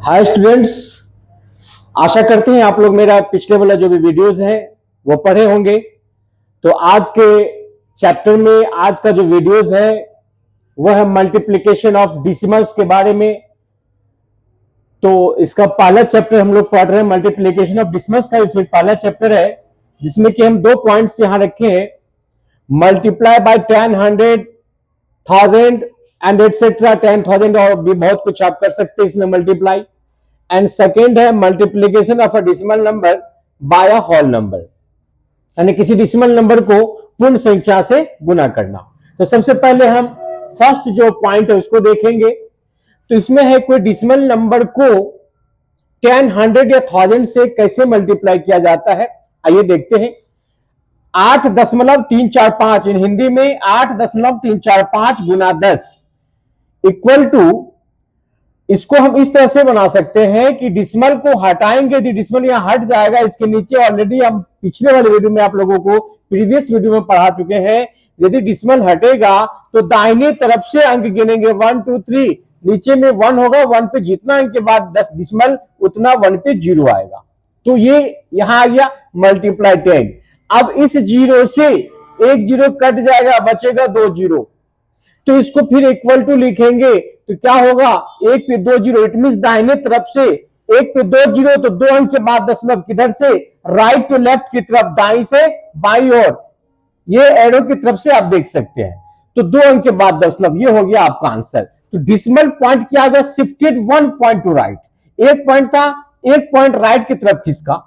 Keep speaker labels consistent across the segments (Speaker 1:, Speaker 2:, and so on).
Speaker 1: Hi students, आशा करते हैं आप लोग मेरा पिछले वाला जो भी वीडियोस है वो पढ़े होंगे। तो आज के चैप्टर में आज का जो वीडियोस है वह है मल्टीप्लिकेशन ऑफ डिसिमल्स के बारे में। तो इसका पहला चैप्टर हम लोग पढ़ रहे हैं, मल्टीप्लिकेशन ऑफ डिसिमल्स का फिर पहला चैप्टर है, जिसमें कि हम 2 पॉइंट्स यहां रखे हैं, मल्टीप्लाई बाय 10, 100, 1000 एंड एटसेट्रा 10,000, और भी बहुत कुछ आप कर सकते हैं इसमें मल्टीप्लाई। एंड सेकेंड है multiplication of a decimal number by a whole number, यानी किसी डिसिमल नंबर को पूर्ण संख्या से गुना करना। तो सबसे पहले हम फर्स्ट जो पॉइंट है उसको देखेंगे। तो इसमें है कोई डिसिमल नंबर को 10, 100 या 1000 से कैसे मल्टीप्लाई किया जाता है, आइए देखते हैं। 8.345 इन हिंदी में 8.345 गुना 10 इक्वल टू, इसको हम इस तरह से बना सकते हैं कि डिसिमल को हटाएंगे तो डिसिमल यहां हट जाएगा। इसके नीचे ऑलरेडी हम पिछले वाले वीडियो में आप लोगों को प्रीवियस वीडियो में पढ़ा चुके हैं। यदि डिसिमल हटेगा तो दाहिने तरफ से अंक गिनेंगे 1 2 3, नीचे में 1 होगा, 1 पे जितना अंक के बाद 10 डिसिमल उतना 1 पे 0 आएगा। तो ये यहां आ गया मल्टीप्लाई 10। अब इस 0 से एक 0 कट जाएगा, बचेगा 2 0। तो इसको फिर इक्वल टू लिखेंगे तो क्या होगा, 1 पे 2 0, इट मीन दाहिने तरफ से 1 पे 2 0, तो 2 अंक के बाद दशमलव किधर से, राइट टू लेफ्ट की तरफ, दाई से बाई ओर, ये एरो की तरफ से आप देख सकते हैं। तो 2 अंक के बाद दशमलव, ये हो गया आपका आंसर। तो डिसिमल पॉइंट क्या आ गया, शिफ्टेड 1 पॉइंट टू राइट। एक पॉइंट था, एक पॉइंट राइट की तरफ खिसका,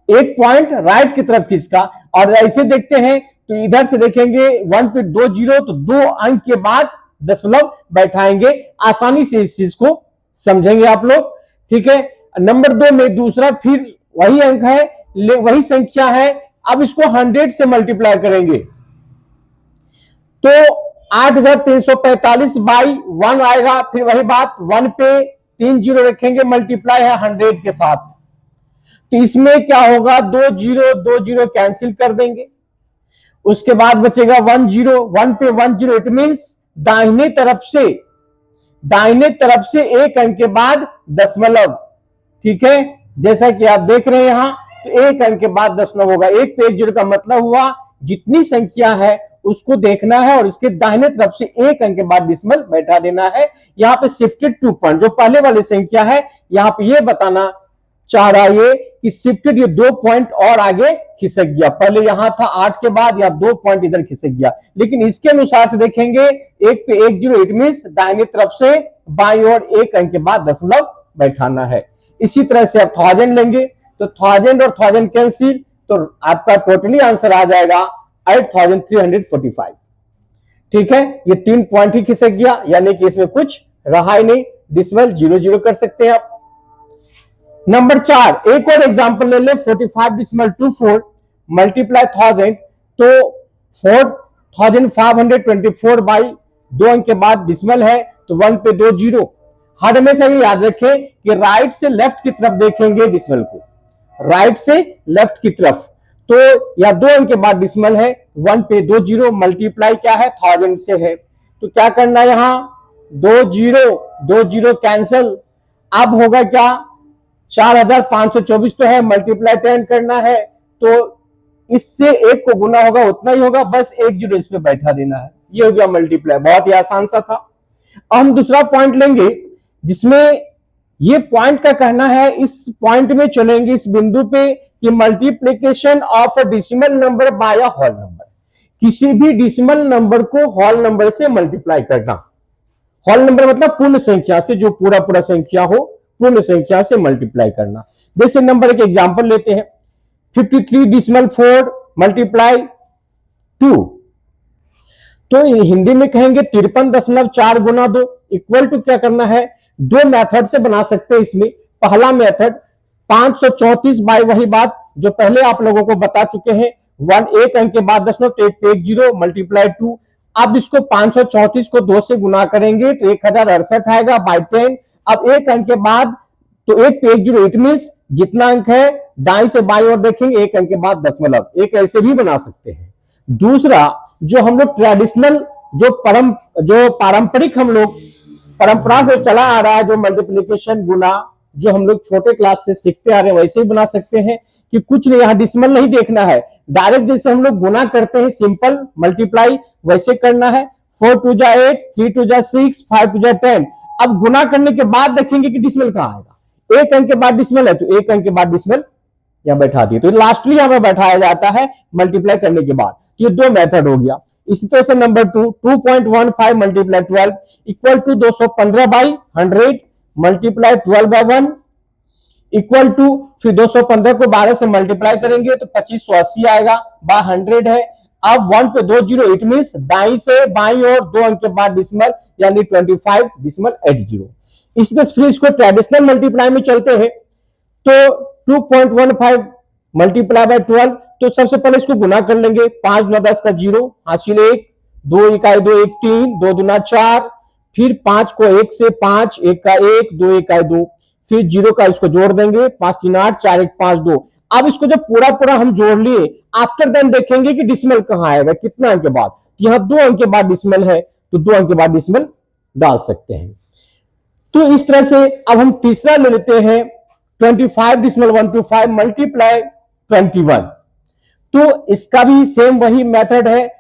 Speaker 1: एक पॉइंट राइट की तरफ खिसका। और ऐसे देखते हैं तो इधर से देखेंगे 1 पे 2 0, तो 2 अंक के बाद दशमलव बैठाएंगे। आसानी से इस चीज को समझेंगे आप लोग, ठीक है। नंबर 2 में दूसरा फिर वही अंक है, वही संख्या है, अब इसको 100 से मल्टीप्लाई करेंगे तो 8345 बाई 1 आएगा। फिर वही बात, 1 पे 3 0 रखेंगे, मल्टीप्लाई है 100 के साथ। तो इसमें क्या होगा, 2 0 कैंसिल कर देंगे। उसके बाद बचेगा 1 0, 1 पे 1 0, इट मींस दाहिने तरफ से एक अंक के बाद दशमलव, ठीक है। जैसा कि आप देख रहे हैं यहां, तो एक अंक के बाद दशमलव होगा। 1 पे 1 0 का मतलब हुआ जितनी संख्या है उसको देखना है और इसके दाहिने तरफ से एक अंक के बाद डिसिमल बैठा देना है। यहां पे शिफ्टेड 2 पॉइंट, जो पहले वाली संख्या है, यहां पे ये बताना चाह रहा है कि शिफ्टेड, ये 2 पॉइंट और आगे खिसक गया। पहले यहां था 8 के बाद, या 2 पॉइंट इधर खिसक गया। लेकिन इसके अनुसार से देखेंगे 1 पे 1 0, इट मींस दाहिने तरफ से बाईं ओर एक अंक के बाद दशमलव बैठाना है। इसी तरह से आप 1000 लेंगे तो 1000 और 1000 कैंसिल, तो आपका टोटली आंसर आ जाएगा 8345, ठीक है। ये 3 पॉइंट ही खिसक गया, यानी कि इसमें कुछ रहा ही नहीं, डिसिमल 0 0 कर सकते हैं आप। नंबर 4, एक और एग्जांपल ले ले, 45.24 मल्टीप्लाई 1000, तो 4524 बाई 2 अंक के बाद डिसिमल है, तो 1 पे 2 0। हर हमेशा ये याद रखें कि राइट से लेफ्ट की तरफ देखेंगे डिसिमल को, राइट से लेफ्ट की तरफ। तो या 2 अंक के बाद डिसिमल है, 1 पे 2 0, मल्टीप्लाई क्या है, 1000 से है। तो क्या करना है, यहां 2 0 कैंसिल। अब होगा क्या, 4524 तो है, मल्टीप्लाई 10 करना है, तो इससे एक को गुना होगा, उतना ही होगा, बस 1 0 इस पे बैठा देना है। ये हो गया मल्टीप्लाई, बहुत ही आसान सा था। अब हम दूसरा पॉइंट लेंगे, जिसमें ये पॉइंट का कहना है, इस पॉइंट में चलेंगे, इस बिंदु पे, कि multiplication of a decimal number by a whole number. किसी भी डिसिमल नंबर को होल नंबर से मल्टीप्लाई करना। होल नंबर मतलब पूर्ण संख्या से, जो पूरा संख्या हो, पूर्ण संख्या से मल्टीप्लाई करना। जैसे नंबर एक एग्जांपल लेते हैं, 53.4 मल्टीप्लाई 2, तो हिंदी में कहेंगे 53.4 गुना 2 इक्वल टू, क्या करना है, 2 मेथड से बना सकते हैं इसमें। पहला मेथड 534 बाई वही बात जो पहले आप लोगों को बता चुके हैं, 1 एक अंक के बाद दशमलव, तो 1 पे 1 0 मल्टीप्लाई 2। अब इसको 534 को 2 से गुना करेंगे तो 1068 आएगा बाई 10। अब एक अंक के बाद, तो 1 पे 1 0, इट मींस जितना अंक है दाईं से बाईं ओर देखेंगे, एक अंक के बाद दशमलव। एक ऐसे भी बना सकते हैं। दूसरा, जो हम लोग ट्रेडिशनल, जो पारंपरिक हम लोग परंपरा से चला आ रहा है, जो मल्टीप्लिकेशन गुना जो हम लोग छोटे क्लास से सीखते आ रहे हैं वैसे ही बना सकते हैं कि कुछ नहीं, यहाँ डिसिमल नहीं देखना है, डायरेक्ट जैसे हम लोग गुना करते हैं सिंपल मल्टीप्लाई वैसे करना है। 4 2 जा 8, 3 2 जा 6, 5 2 जा 10। अब गुना करने के बाद देखेंगे कि डिसिमल कहाँ आएगा। एक अंक के बाद डिसिमल है तो एक अंक के बाद डिसिमल यहां बैठा दिए, तो लास्टली यहां पर बैठाया जाता है मल्टीप्लाई करने के बाद। ये दो मेथड हो गया। इसी तरह से number 2, 2.15 multiply 12 equal to 215/100 multiply 12 by 1 equal to, फिर 215 को 12 से मल्टीप्लाई करेंगे तो 2580 आएगा, बाय 100 है। अब 1 पे 2 जीरो, इट मीन दाई से बाई और 2 अंक के बाद डिसिमल यानी 25.80। इसी तरह फिर इसको ट्रेडिशनल मल्टीप्लाई में चलते हैं तो 2.15 मल्टीप्लाई बाय 12, तो सबसे पहले इसको गुना कर लेंगे। 5 9 10 का 0 हासिल 1, 2 इकाई 2 1 3, 2 दूना 4, फिर 5 को 1 से 5, 1 का 1, 2 इकाई 2, फिर 0 का इसको जोड़ देंगे, 5 3 8, 4 1 5 2। अब इसको जब पूरा पूरा हम जोड़ लिए, आफ्टर देन देखेंगे कि डिसिमल कहां आएगा, कितना अंक के बाद। यहां 2 अंक के बाद डिसिमल है तो 2 अंक के बाद डिसिमल डाल सकते हैं। तो इस तरह से अब हम तीसरा ले लेते हैं 25.125 मल्टीप्लाई 21। तो इसका भी सेम वही मेथड है,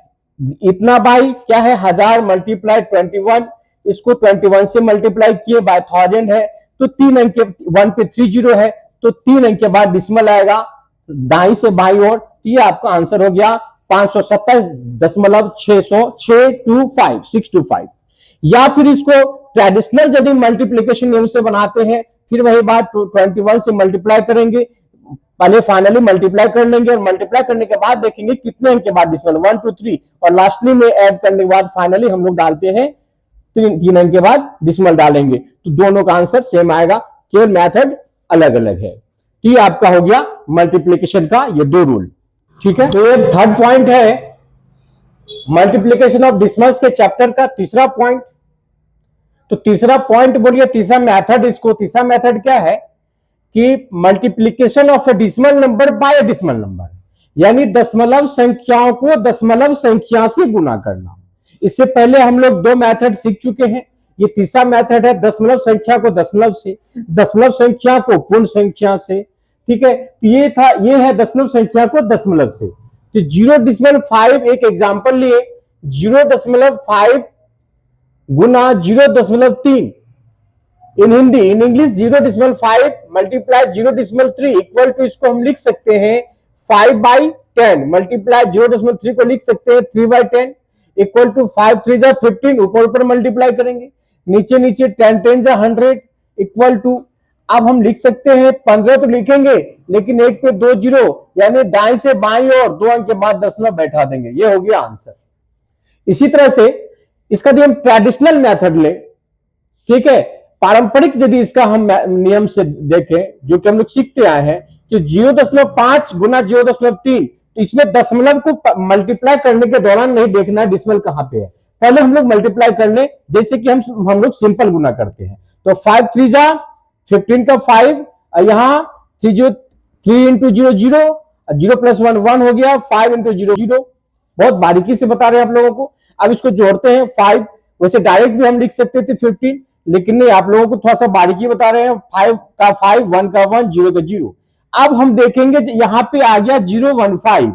Speaker 1: इतना बाई क्या है 1000 मल्टीप्लाई 21, इसको 21 से मल्टीप्लाई किए बाय 1000 है तो 3 अंक के 1 पे 3 जीरो है तो 3 अंक के बाद डिसिमल आएगा दाई से बाई और। ये आपका आंसर हो गया 527.625 या फिर इसको ट्रेडिशनल यदि मल्टीप्लीकेशन नियम से बनाते हैं फिर वही बात 21 से मल्टीप्लाई करेंगे, पहले फाइनली मल्टीप्लाई कर लेंगे और मल्टीप्लाई करने के बाद देखेंगे कितने अंक के बाद डिसिमल 1 2 3 और लास्टली में ऐड करने के बाद फाइनली हम लोग डालते हैं 3 अंक के बाद डिसिमल डालेंगे तो दोनों का आंसर सेम आएगा, केवल मेथड अलग अलग है। तो ये आपका हो गया मल्टीप्लीकेशन का ये दो रूल। ठीक है, तो ये थर्ड पॉइंट है मल्टीप्लीकेशन ऑफ डिसिमल्स के चैप्टर का तीसरा पॉइंट। तो तीसरा पॉइंट बोलिए, तीसरा मेथड, इसको तीसरा मेथड क्या है कि multiplication of A decimal number bye A decimal number, यानी दशमलव संख्याओं को दशमलव संख्या से गुना करना। इससे पहले हम लोग दो मेथड सीख चुके हैं, ये तीसरा मेथड है दशमलव संख्या को दशमलव से, दशमलव संख्या को पूर्ण संख्या से। ठीक है, तो ये है दशमलव संख्या को दशमलव से। तो 0.5 एक एग्जांपल लिए, 0.5 गुना 0.3 in Hindi, in English 0.5 multiply 0.3 equal to, इसको हम लिख सकते हैं 5/10 मल्टीप्लाई 0.3 को लिख सकते हैं 3/10 इक्वल टू 5 3 जा 15, ऊपर ऊपर मल्टीप्लाई करेंगे, नीचे नीचे 10 10 जा 100 इक्वल टू, अब हम लिख सकते हैं 15 तो लिखेंगे लेकिन एक पे 2 जीरो यानी दाएं से बाएं और 2 अंक के बाद दशमलव बैठा देंगे, ये हो गया आंसर। इसी तरह से इसका यदि हम ट्रेडिशनल मेथड ले, ठीक है, पारंपरिक यदि इसका हम नियम से देखें जो कि हम लोग सीखते आए हैं कि 0.5 गुना 0.3, तो इसमें दशमलव को मल्टीप्लाई करने के दौरान नहीं देखना है डिसिमल कहां पे है, पहले हम लोग मल्टीप्लाई कर ले जैसे कि हम लोग सिंपल गुना करते हैं। तो 5 3 जा 15 का 5, यहाँ 3 इंटू 0 0, 0 + 1 1 हो गया, 5 इंटू 0 0, बहुत बारीकी से बता रहे हैं आप लोगों को। अब इसको जोड़ते हैं 5, वैसे डायरेक्ट भी हम लिख सकते थे 15, लेकिन नहीं, आप लोगों को थोड़ा सा बारीकी बता रहे हैं। 5 का 5, 1 का 1, 0 का 0। अब हम देखेंगे यहाँ पे आ गया 015,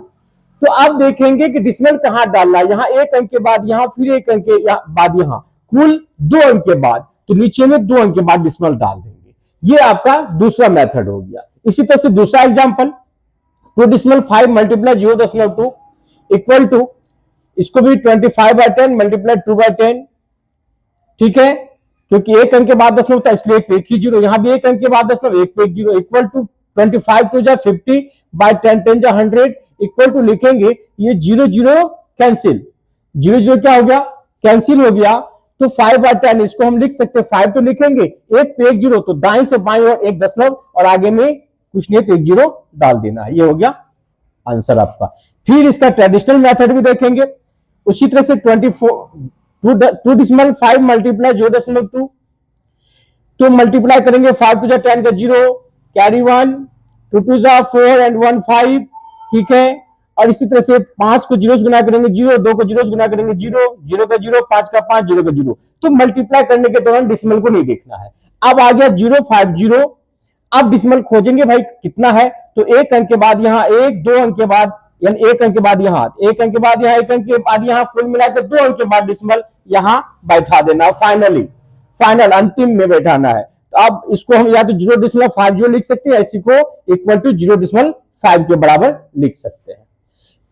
Speaker 1: तो अब देखेंगे कि डिसिमल कहां डालना है, यहाँ एक अंक के बाद यहाँ, फिर एक अंक के बाद यहाँ, कुल 2 अंक के बाद, तो नीचे में 2 अंक के बाद डिसिमल डाल देंगे। ये आपका दूसरा मेथड हो गया। इसी तरह से दूसरा एग्जाम्पल 2.5 मल्टीप्लाई 0.2 इक्वल टू, इसको भी 25/10 मल्टीप्लाई 2/10, ठीक है, क्योंकि एक अंक के बाद दशमलव था इसलिए एक ही जीरो, यहां भी एक अंक के बाद दशमलव, एक पे एक जीरो, इक्वल टू 25 2 जा 50 बाय 10 10 जा 100 इक्वल टू, लिखेंगे ये 0 0 कैंसिल, 0 0 क्या हो गया, कैंसिल हो गया, तो 5/10 इसको हम लिख सकते हैं, 5 तो लिखेंगे, एक पे एक जीरो, तो दाएं से बाएं और एक दशमलव और आगे में कुछ नहीं तो एक जीरो डाल देना, ये हो गया आंसर आपका। फिर इसका ट्रेडिशनल मेथड भी देखेंगे, उसी तरह से 2.5 मल्टीप्लाई 0.2, तो मल्टीप्लाई करेंगे 5 2 जा 10 का 0, कैरी 1, 2 2 जा 4 एंड 1 5, ठीक है, और इसी तरह से 5 को 0 से गुना करेंगे 0, 2 को 0 से गुना करेंगे 0, 0 का 0, 5 का 5, 0 का 0, तो मल्टीप्लाई करने के दौरान डिसिमल को नहीं देखना है। अब आ गया 050 अब डिसिमल खोजेंगे भाई कितना है, तो एक अंक के बाद यहाँ एक, 2 अंक के बाद, यानी एक अंक के बाद यहाँ, एक अंक के बाद यहाँ, एक अंक के बाद यहाँ, कुल मिलाकर 2 अंक के बाद डिसिमल यहाँ बैठा देना। फाइनल अंतिम में बैठाना है। तो अब इसको हम या तो 0.50 लिख सकते हैं, इसी को इक्वल टू 0.5 के बराबर लिख सकते हैं।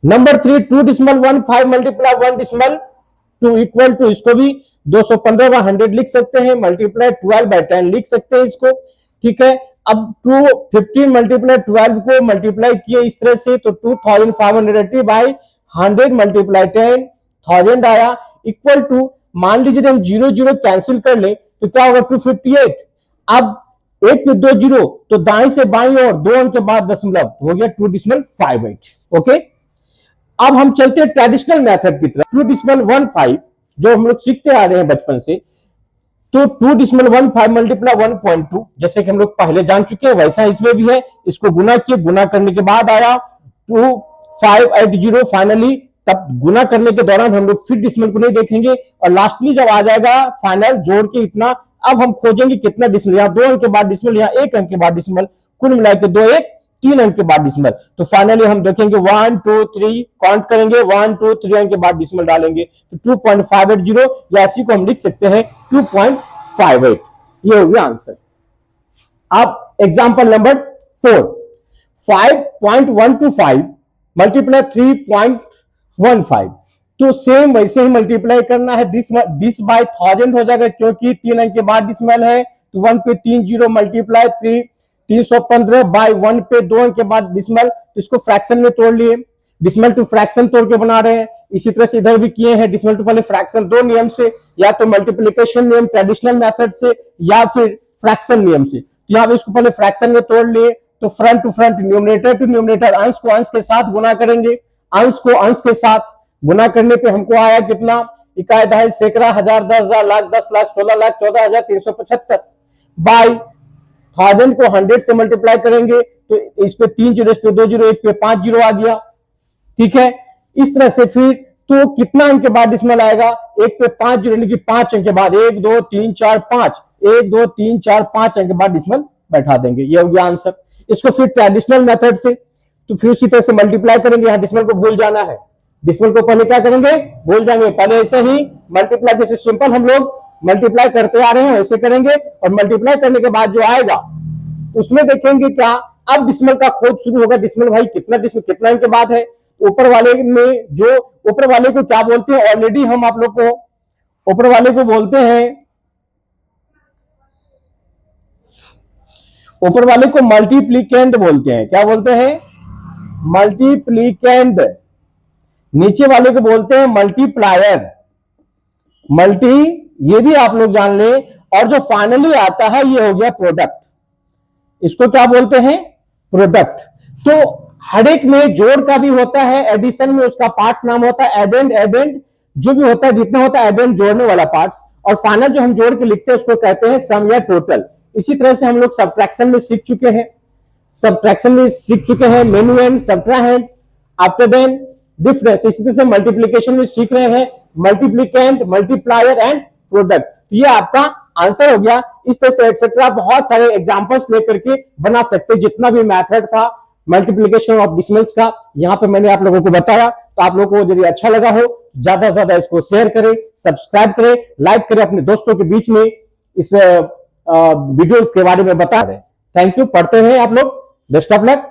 Speaker 1: नंबर 3, 2.15 मल्टीप्लाई 1.2 इक्वल टू, इसको भी 215/100 लिख सकते हैं, मल्टीप्लाई 12/10 लिख सकते हैं इसको, ठीक है। अब 215 मल्टीप्लाई 12 को मल्टीप्लाई किए इस तरह से, तो 2580/100 मल्टीप्लाई 10,000 आया, इक्वल टू, मान लीजिए हम 0 कैंसिल कर ले तो क्या होगा 258। अब एक पे 2 जीरो, तो दाएं से बाईं और 2 अंक के बाद दशमलव, हो गया 2.58। ओके, अब हम चलते हैं ट्रेडिशनल मेथड की तरफ। 2.15 जो हम लोग सीखते आ रहे हैं बचपन से, तो 2.15 मल्टीप्लाई 1.2 जैसे कि हम लोग पहले जान चुके हैं वैसा इसमें भी है। इसको गुना किए, गुना करने के बाद आया 2580 फाइनली। तब गुना करने के दौरान हम लोग फिर डिसिमल को नहीं देखेंगे, और लास्टली जब आ जाएगा फाइनल जोड़ के इतना, अब हम खोजेंगे कितना डिसिमल, यहाँ 2 अंक के बाद डिसिमल, यहाँ 1 अंक के बाद डिसिमल, कुल मिलाकर 2 1 3 अंक के बाद डिसिमल। तो फाइनली हम देखेंगे 1 2 3 काउंट करेंगे, 1 2 3 अंक के बाद डिसिमल डालेंगे, तो 2.580, या इसी को हम लिख सकते हैं 2.58। ये हो गया आंसर। अब एग्जांपल नंबर 4, 5.125 मल्टीप्लाई 3.15, तो सेम वैसे ही मल्टीप्लाई करना है, दिस बाय 1000 हो जाएगा, क्योंकि 3 अंक के बाद डिसिमल है, तो 1 पे 3 जीरो मल्टीप्लाई 315 बाय 1 पे 2 अंक के बाद डिसिमल, तो इसको फ्रैक्शन में तोड़ लिए, डिसिमल टू फ्रैक्शन तोड़ के बना रहे हैं। इसी तरह से इधर भी किए हैं, डिसिमल टू पहले फ्रैक्शन, 2 नियम से, या तो मल्टीप्लिकेशन नियम ट्रेडिशनल मेथड से, या फिर फ्रैक्शन नियम से। तो यहाँ पे इसको पहले फ्रैक्शन में तोड़ लिए, तो front to front, numerator to numerator, अंश को अंश के साथ गुना करेंगे, अंश को अंश के साथ गुना करने पे हमको आया कितना, इकाई दहाई सैकड़ा हजार 10,000 लाख 10 लाख 16 लाख 14,375 बाय 1000 को 100 से मल्टीप्लाई करेंगे, तो इस पे 3 जीरो, इस पे 2 जीरो, एक पे 5 जीरो आ गया, ठीक है। इस तरह से फिर तो कितना अंक के बाद डिसिमल आएगा, एक पे 5 जीरो, यानी कि 5 अंक के बाद 1 2 3 4 5, 1 2 3 4 5 अंक के बाद डिसिमल बैठा देंगे। ये हो गया आंसर। इसको फिर ट्रेडिशनल मेथड से, तो फिर उसी तरह से मल्टीप्लाई करेंगे, यहाँ डिसिमल को भूल जाना है, डिसिमल को पहले क्या करेंगे, भूल जाएंगे, पहले ऐसे ही मल्टीप्लाई, जैसे सिंपल हम लोग मल्टीप्लाई करते आ रहे हैं वैसे करेंगे, और मल्टीप्लाई करने के बाद जो आएगा उसमें देखेंगे क्या, अब डिसिमल का खोज शुरू होगा, डिसिमल भाई कितना डिसिमल कितना अंक के बाद है, ऊपर वाले में, जो ऊपर वाले को क्या बोलते हैं, ऑलरेडी हम आप लोग को ऊपर वाले को बोलते हैं, ऊपर वाले को मल्टीप्लीकेंड बोलते हैं। क्या बोलते हैं, मल्टीप्लीकेंड। नीचे वाले को बोलते हैं मल्टीप्लायर, मल्टी, ये भी आप लोग जान ले। और जो फाइनली आता है ये हो गया प्रोडक्ट, इसको क्या बोलते हैं, प्रोडक्ट। तो हर एक में जोड़ का भी होता है, एडिशन में उसका पार्ट्स नाम होता है एडेंड, एडेंड जो भी होता है, जितना होता है एडेंड जोड़ने वाला पार्ट्स, और फाइनल जो हम जोड़ के लिखते हैं उसको कहते हैं सम या टोटल। इसी तरह से हम लोग सब्ट्रैक्शन में सीख चुके हैं, मेन्यूएंड, सब्ट्राहेंड, आफ्टर देन डिफरेंस। इसी तरह से मल्टीप्लीकेशन में सीख रहे हैं, मल्टीप्लीकेंट, मल्टीप्लायर एंड प्रोडक्ट। ये आपका आंसर हो गया। इस तरह से एक्सेट्रा बहुत सारे एग्जांपल्स लेकर के बना सकते, जितना भी मेथड था मल्टीप्लिकेशन ऑफ डिसिमल्स का, यहाँ पे मैंने आप लोगों को बताया। तो आप लोगों को यदि अच्छा लगा हो, ज्यादा से ज्यादा इसको शेयर करें, सब्सक्राइब करें, लाइक करें, अपने दोस्तों के बीच में इस वीडियो के बारे में बता रहे। थैंक यू, पढ़ते हैं आप लोग, बेस्ट ऑफ लक।